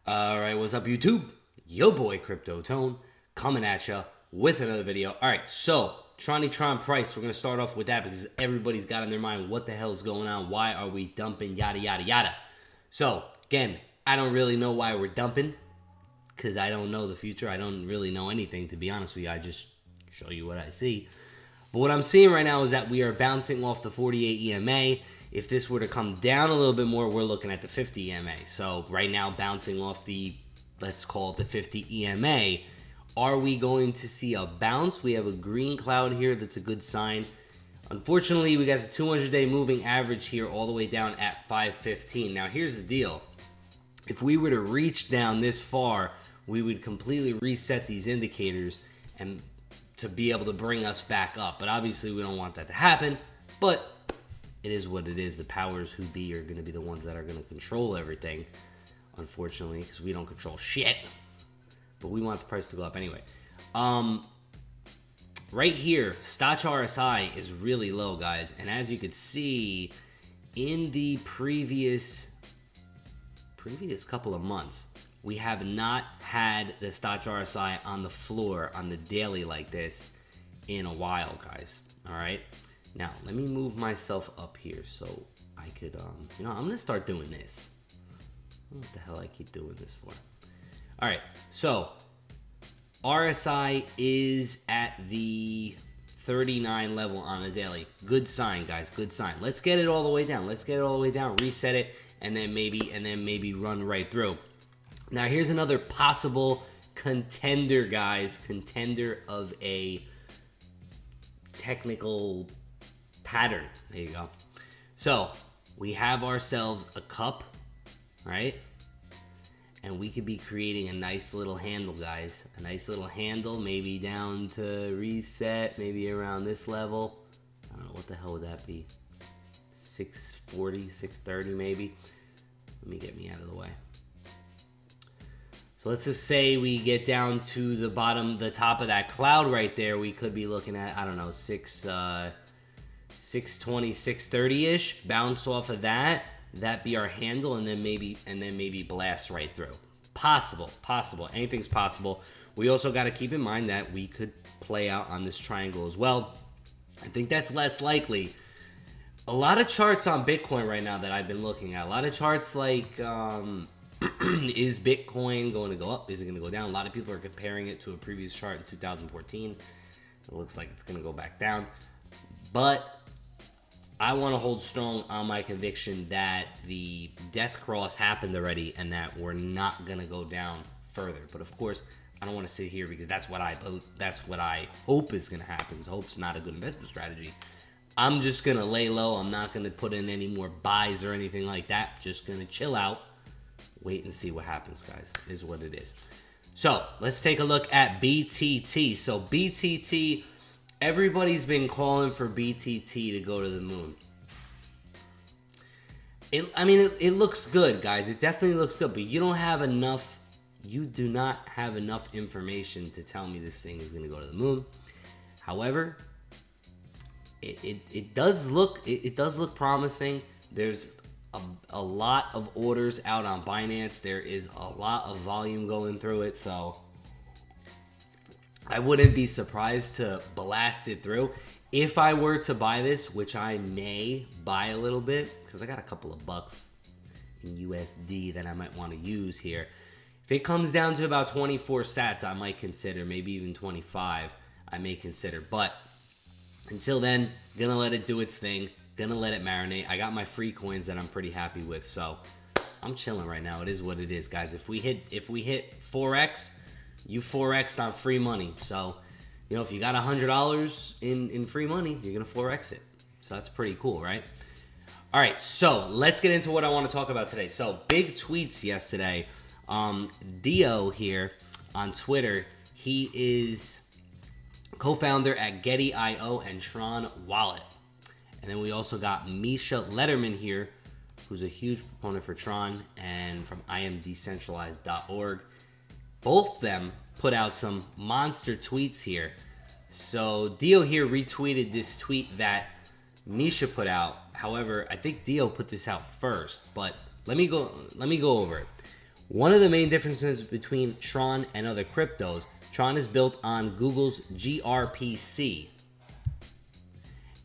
Alright, what's up YouTube? Yo boy Crypto Tone coming at ya with another video. Alright, so Tron price, we're going to start off with that because everybody's got in their mind what the hell is going on, why are we dumping, yada yada yada. So again, I don't really know why we're dumping because I don't know the future. I don't really know anything, to be honest with you. I just show you what I see. But what I'm seeing right now is that we are bouncing off the 48 EMA. If this were to come down a little bit more, we're looking at the 50 EMA. So right now, bouncing off the, let's call it the 50 EMA. Are we going to see a bounce? We have a green cloud here. That's a good sign. Unfortunately, we got the 200-day moving average here all the way down at 515. Now, here's the deal. If we were to reach down this far, we would completely reset these indicators and to be able to bring us back up. But obviously, we don't want that to happen. But it is what it is. The powers who be are going to be the ones that are going to control everything, unfortunately, because we don't control shit. But we want the price to go up anyway. Right here, Stoch RSI is really low, guys. And as you could see, in the previous couple of months, we have not had the Stoch RSI on the floor on the daily like this in a while, guys. All right. Now, let me move myself up here so I could, I'm going to start doing this. I don't know what the hell I keep doing this for. All right, so RSI is at the 39 level on the daily. Good sign, guys, good sign. Let's get it all the way down. Let's get it all the way down, reset it, and then maybe run right through. Now, here's another possible contender, guys. Contender of a technical pattern. There you go. So we have ourselves a cup, right? And we could be creating a nice little handle, guys. A nice little handle, maybe down to reset, maybe around this level. I don't know, what the hell would that be? 640, 630 maybe. Let me get me out of the way. So let's just say we get down to the bottom, the top of that cloud right there. We could be looking at, I don't know, 620, 630-ish. Bounce off of that. That be our handle, and then maybe blast right through. Possible. Anything's possible. We also got to keep in mind that we could play out on this triangle as well. I think that's less likely. A lot of charts on Bitcoin right now that I've been looking at. A lot of charts like, is Bitcoin going to go up? Is it going to go down? A lot of people are comparing it to a previous chart in 2014. It looks like it's going to go back down. But I want to hold strong on my conviction that the death cross happened already and that we're not going to go down further. But of course, I don't want to sit here because that's what I hope is going to happen. Because hope's not a good investment strategy. I'm just going to lay low. I'm not going to put in any more buys or anything like that. Just going to chill out. Wait and see what happens, guys. Is what it is. So let's take a look at BTT. So BTT, everybody's been calling for BTT to go to the moon. It looks good, guys. It definitely looks good, but you do not have enough information to tell me this thing is going to go to the moon. However, it does look promising. There's a lot of orders out on Binance. There is a lot of volume going through it, so I wouldn't be surprised to blast it through. If I were to buy this, which I may buy a little bit, because I got a couple of bucks in USD that I might want to use here. If it comes down to about 24 sats, I might consider, maybe even 25, I may consider. But until then, gonna let it do its thing, gonna let it marinate. I got my free coins that I'm pretty happy with, so I'm chilling right now. It is what it is, guys. If we hit 4x, you 4x'd on free money. So, if you got $100 in free money, you're gonna 4x it. So that's pretty cool, right? All right, so let's get into what I want to talk about today. So big tweets yesterday. Dio here on Twitter, he is co-founder at Getty.io and Tron Wallet. And then we also got Misha Letterman here, who's a huge proponent for Tron and from imdecentralized.org. Both of them put out some monster tweets here. So Dio here retweeted this tweet that Misha put out. However, I think Dio put this out first, but let me go over it. One of the main differences between Tron and other cryptos, Tron is built on Google's gRPC.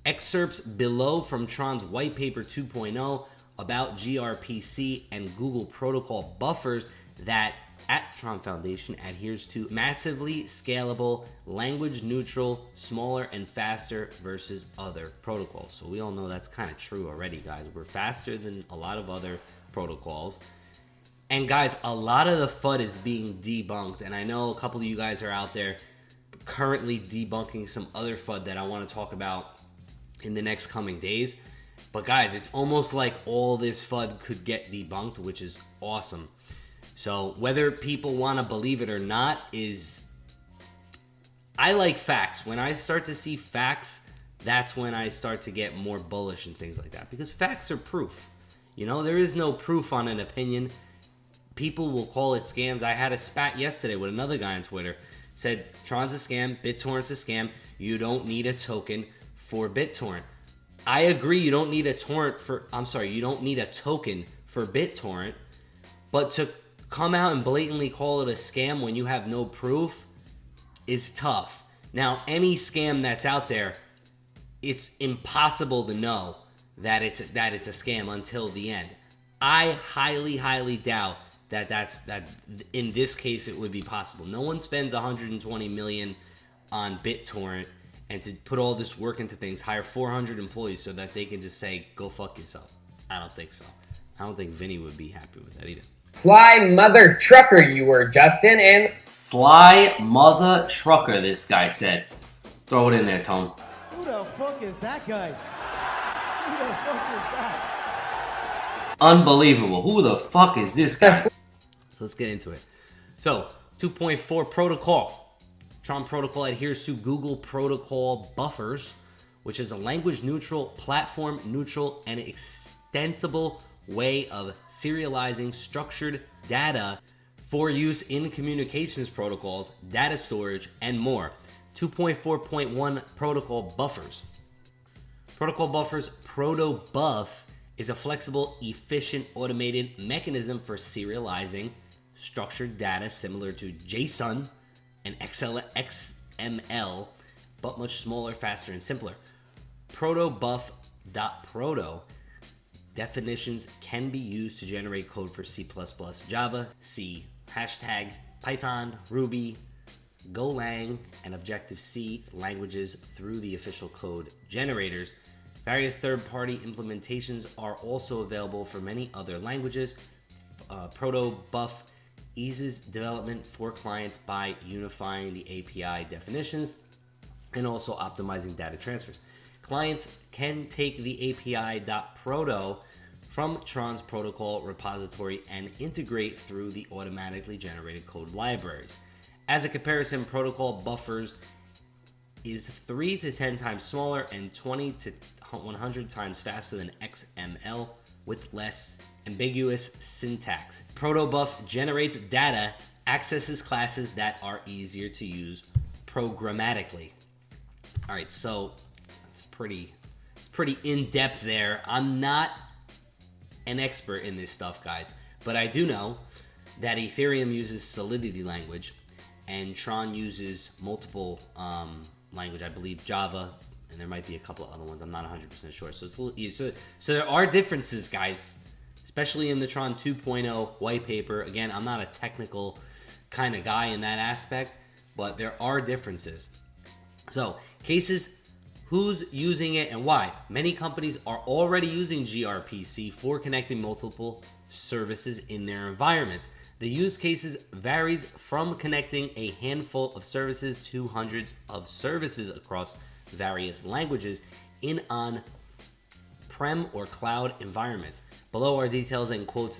Excerpts below from Tron's white paper 2.0 about gRPC and Google protocol buffers that at Tron Foundation adheres to massively scalable, language neutral, smaller and faster versus other protocols. So we all know that's kind of true already, guys. We're faster than a lot of other protocols. And guys, a lot of the FUD is being debunked. And I know a couple of you guys are out there currently debunking some other FUD that I want to talk about in the next coming days. But guys, it's almost like all this FUD could get debunked, which is awesome. So whether people want to believe it or not I like facts. When I start to see facts, that's when I start to get more bullish and things like that. Because facts are proof. You know, there is no proof on an opinion. People will call it scams. I had a spat yesterday with another guy on Twitter. Said, Tron's a scam, BitTorrent's a scam. You don't need a token for BitTorrent. I agree, you don't need a token for BitTorrent, but to come out and blatantly call it a scam when you have no proof is tough. Now, any scam that's out there, it's impossible to know that it's a scam until the end. I highly doubt that in this case it would be possible. No one spends 120 million on BitTorrent and to put all this work into things, hire 400 employees so that they can just say, go fuck yourself. I don't think so. I don't think Vinny would be happy with that either. Sly mother trucker you were, Justin, and... Sly mother trucker, this guy said. Throw it in there, Tone. Who the fuck is that guy? Who the fuck is that? Unbelievable. Who the fuck is this guy? So let's get into it. So, 2.4 protocol. Tron protocol adheres to Google protocol buffers, which is a language-neutral, platform-neutral, and extensible way of serializing structured data for use in communications protocols, data storage, and more. 2.4.1 protocol buffers. Protocol buffers protobuf is a flexible, efficient, automated mechanism for serializing structured data similar to JSON and XML, but much smaller, faster, and simpler. Protobuf.proto definitions can be used to generate code for C++, Java, C, Python, Ruby, Golang, and Objective-C languages through the official code generators. Various third-party implementations are also available for many other languages. Protobuf eases development for clients by unifying the API definitions and also optimizing data transfers. Clients can take the API.proto from Tron's protocol repository and integrate through the automatically generated code libraries. As a comparison, protocol buffers is 3 to 10 times smaller and 20 to 100 times faster than XML with less ambiguous syntax. Protobuf generates data, accesses classes that are easier to use programmatically. All right, so it's pretty in-depth there. I'm not an expert in this stuff, guys, but I do know that Ethereum uses Solidity language and Tron uses multiple language, I believe Java, and there might be a couple of other ones. I'm not 100% sure. So it's a little easier. So there are differences, guys, especially in the Tron 2.0 white paper. Again, I'm not a technical kind of guy in that aspect, but there are differences. So cases, who's using it and why? Many companies are already using gRPC for connecting multiple services in their environments. The use cases varies from connecting a handful of services to hundreds of services across various languages in on-prem or cloud environments. Below are details and quotes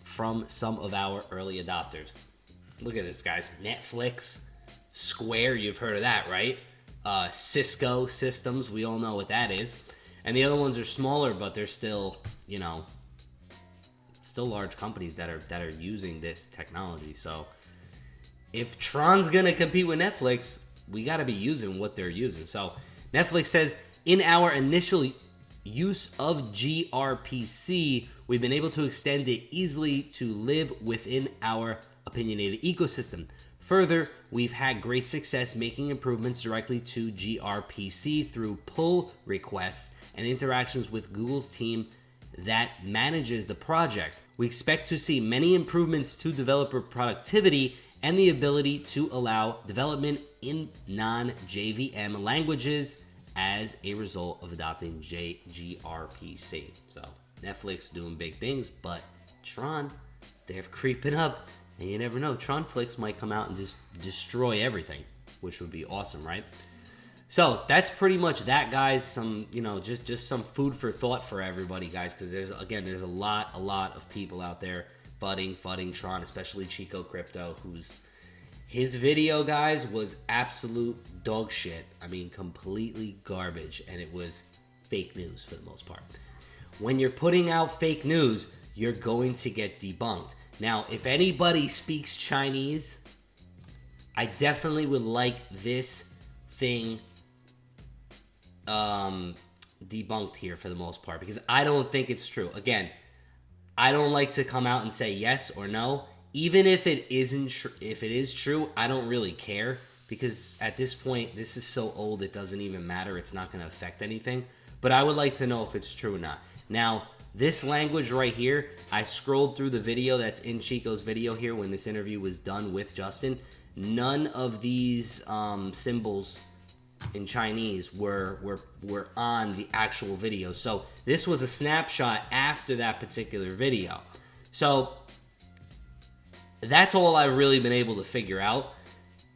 from some of our early adopters. Look at this, guys. Netflix, Square, you've heard of that, right? Cisco Systems, we all know what that is. And the other ones are smaller, but they're still, still large companies that are using this technology. So if Tron's gonna compete with Netflix, we got to be using what they're using. So Netflix says, in our initial use of gRPC, we've been able to extend it easily to live within our opinionated ecosystem. Further, we've had great success making improvements directly to gRPC through pull requests and interactions with Google's team that manages the project. We expect to see many improvements to developer productivity and the ability to allow development in non-JVM languages as a result of adopting gRPC. So Netflix doing big things, but Tron, they're creeping up, and you never know. Tron Flix might come out and just destroy everything, which would be awesome, right? So that's pretty much that, guys. Some, just some food for thought for everybody, guys, because there's a lot of people out there fudding Tron, especially Chico Crypto, his video, guys, was absolute dog shit. I mean, completely garbage, and it was fake news for the most part. When you're putting out fake news, you're going to get debunked. Now, if anybody speaks Chinese, I definitely would like this thing debunked here for the most part, because I don't think it's true. Again, I don't like to come out and say yes or no. Even if it is true, I don't really care, because at this point, this is so old, it doesn't even matter. It's not going to affect anything. But I would like to know if it's true or not. Now, this language right here, I scrolled through the video that's in Chico's video here when this interview was done with Justin. None of these symbols in Chinese were on the actual video. So this was a snapshot after that particular video. So that's all I've really been able to figure out.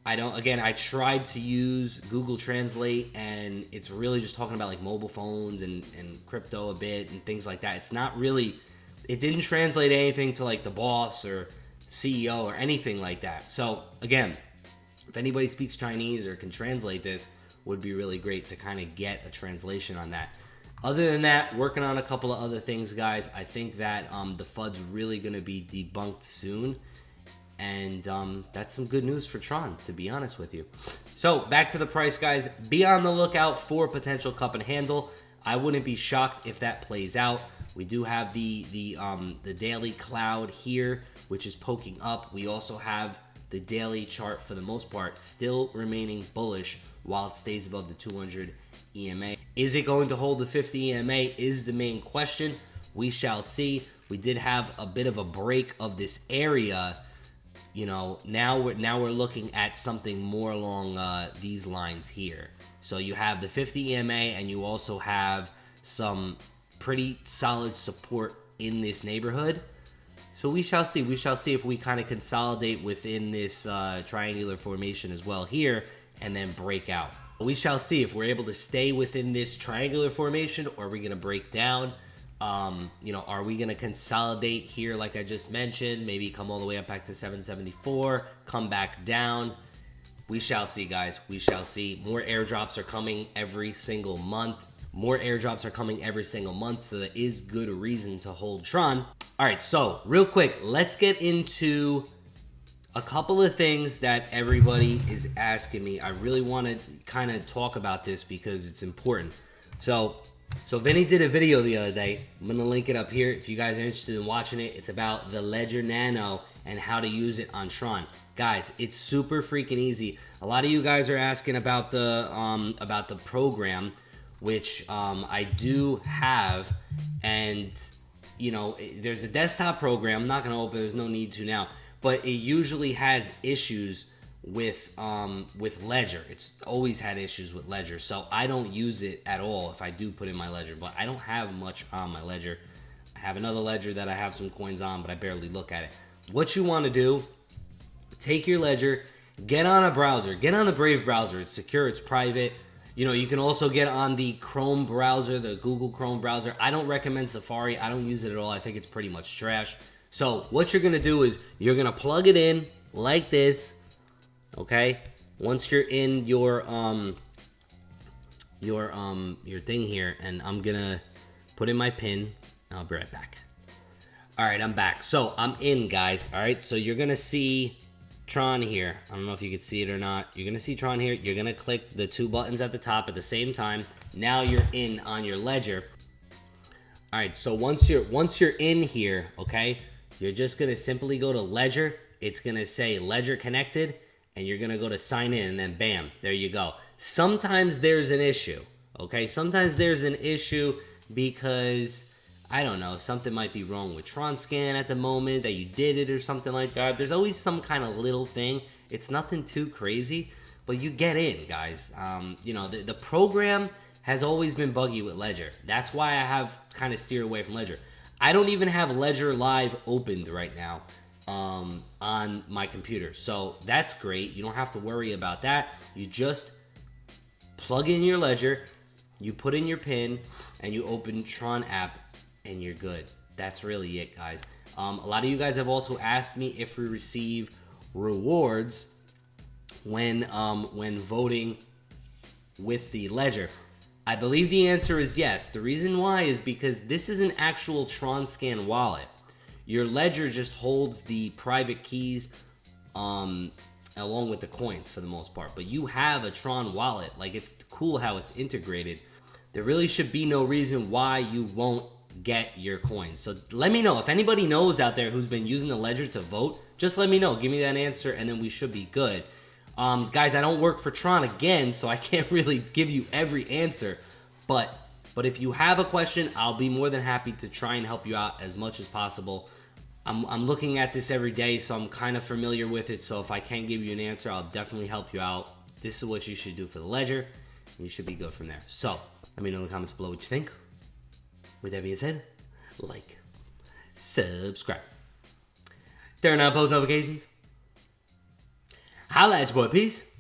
I tried to use Google Translate, and it's really just talking about like mobile phones and crypto a bit and things like that. It's not really, it didn't translate anything to like the boss or CEO or anything like that. So again, if anybody speaks Chinese or can translate this, would be really great to kind of get a translation on that. Other than that, working on a couple of other things, guys. I think that the FUD's really going to be debunked soon. And that's some good news for Tron, to be honest with you. So back to the price, guys. Be on the lookout for potential cup and handle. I wouldn't be shocked if that plays out. We do have the daily cloud here, which is poking up. We also have the daily chart, for the most part, still remaining bullish while it stays above the 200 EMA. Is it going to hold the 50 EMA is the main question. We shall see. We did have a bit of a break of this area. Now we're looking at something more along these lines here. So you have the 50 EMA, and you also have some pretty solid support in this neighborhood. So we shall see. We shall see if we kind of consolidate within this triangular formation as well here, and then break out. We shall see if we're able to stay within this triangular formation, or are we going to break down. Are we going to consolidate here like I just mentioned? Maybe come all the way up back to 774, come back down. We shall see, guys. We shall see. More airdrops are coming every single month. So there is good reason to hold Tron. All right, so real quick, let's get into a couple of things that everybody is asking me. I really want to kind of talk about this because it's important. So Vinny did a video the other day. I'm going to link it up here if you guys are interested in watching it. It's about the Ledger Nano and how to use it on Tron. Guys, it's super freaking easy. A lot of you guys are asking about the program, which I do have. And, there's a desktop program. I'm not going to open it. There's no need to now. But it usually has issues with Ledger. It's always had issues with Ledger, so I don't use it at all if I do put in my Ledger, but I don't have much on my Ledger. I have another Ledger that I have some coins on, but I barely look at it. What you want to do, take your Ledger, get on a browser, get on the Brave browser. It's secure, it's private. You can also get on the Chrome browser, the Google Chrome browser. I don't recommend Safari. I don't use it at all. I think it's pretty much trash. So what you're going to do is you're going to plug it in like this. Okay, once you're in your thing here, and I'm gonna put in my pin, and I'll be right back. All right, I'm back. So I'm in, guys. All right, so you're gonna see Tron here. I don't know if you can see it or not. You're going to see Tron here. You're going to click the two buttons at the top at the same time. Now you're in on your ledger. All right, so once you're in here, okay, you're just going to simply go to ledger. It's going to say ledger connected, and you're going to go to sign in, and then bam, there you go. Sometimes there's an issue, okay? Sometimes there's an issue because, I don't know, something might be wrong with Tron Scan at the moment, that you did it or something like that. There's always some kind of little thing. It's nothing too crazy, but you get in, guys. You know, the program has always been buggy with Ledger. That's why I have kind of steered away from Ledger. I don't even have Ledger Live opened right now on my computer. So that's great. You don't have to worry about that. You just plug in your Ledger, you put in your PIN, and you open Tron app, and you're good. That's really it, guys. A lot of you guys have also asked me if we receive rewards when voting with the Ledger. I believe the answer is yes. The reason why is because this is an actual Tron Scan wallet. Your Ledger just holds the private keys along with the coins for the most part. But you have a Tron wallet. Like, it's cool how it's integrated. There really should be no reason why you won't get your coins. So let me know. If anybody knows out there who's been using the Ledger to vote, just let me know. Give me that answer, and then we should be good. Guys, I don't work for Tron again, so I can't really give you every answer. But if you have a question, I'll be more than happy to try and help you out as much as possible. I'm looking at this every day, so I'm kind of familiar with it. So if I can't give you an answer, I'll definitely help you out. This is what you should do for the Ledger, and you should be good from there. So let me know in the comments below what you think. With that being said, like, subscribe, turn on post notifications. Holla at your boy. Peace.